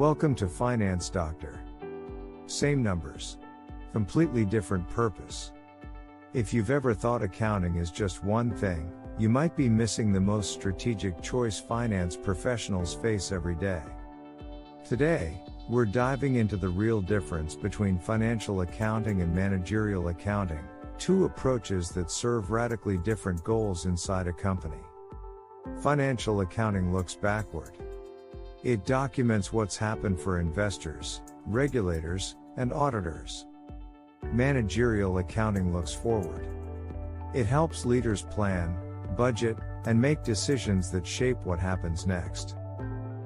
Welcome to Finance Doctor. Same numbers. Completely different purpose. If you've ever thought accounting is just one thing, you might be missing the most strategic choice finance professionals face every day. Today, we're diving into the real difference between financial accounting and managerial accounting, two approaches that serve radically different goals inside a company. Financial accounting looks backward. It documents what's happened for investors, regulators, and auditors. Managerial accounting looks forward. It helps leaders plan, budget, and make decisions that shape what happens next.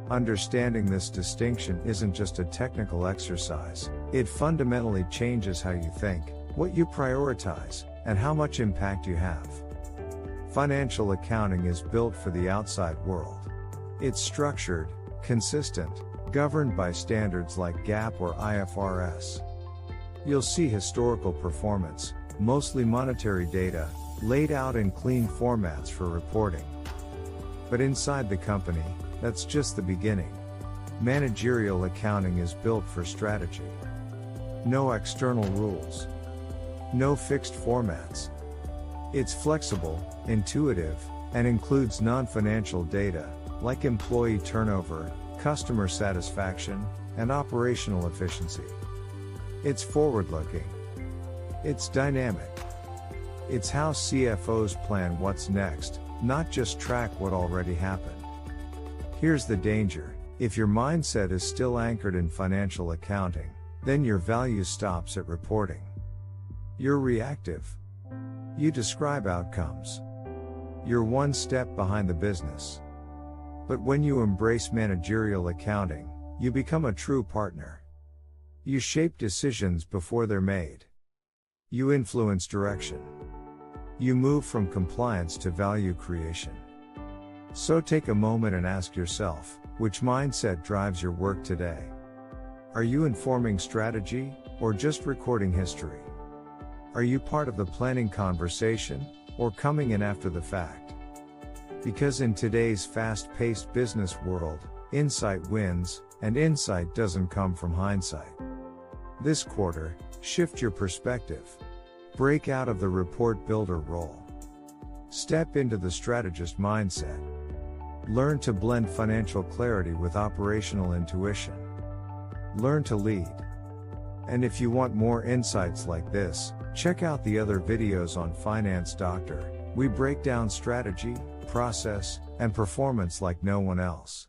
Understanding this distinction isn't just a technical exercise, it fundamentally changes how you think, what you prioritize, and how much impact you have. Financial accounting is built for the outside world. It's structured, consistent, governed by standards like GAAP or IFRS. You'll see historical performance, mostly monetary data, laid out in clean formats for reporting. But inside the company, that's just the beginning. Managerial accounting is built for strategy. No external rules. No fixed formats. It's flexible, intuitive, and includes non-financial data, like employee turnover, customer satisfaction, and operational efficiency. It's forward-looking. It's dynamic. It's how CFOs plan what's next, not just track what already happened. Here's the danger: if your mindset is still anchored in financial accounting, then your value stops at reporting. You're reactive. You describe outcomes. You're one step behind the business. But when you embrace managerial accounting, you become a true partner. You shape decisions before they're made. You influence direction. You move from compliance to value creation. So take a moment and ask yourself, which mindset drives your work today? Are you informing strategy, or just recording history? Are you part of the planning conversation, or coming in after the fact? Because in today's fast-paced business world, insight wins, and insight doesn't come from hindsight. This quarter, shift your perspective. Break out of the report builder role. Step into the strategist mindset. Learn to blend financial clarity with operational intuition. Learn to lead. And if you want more insights like this, check out the other videos on Finance Doctor. We break down strategy, process, and performance like no one else.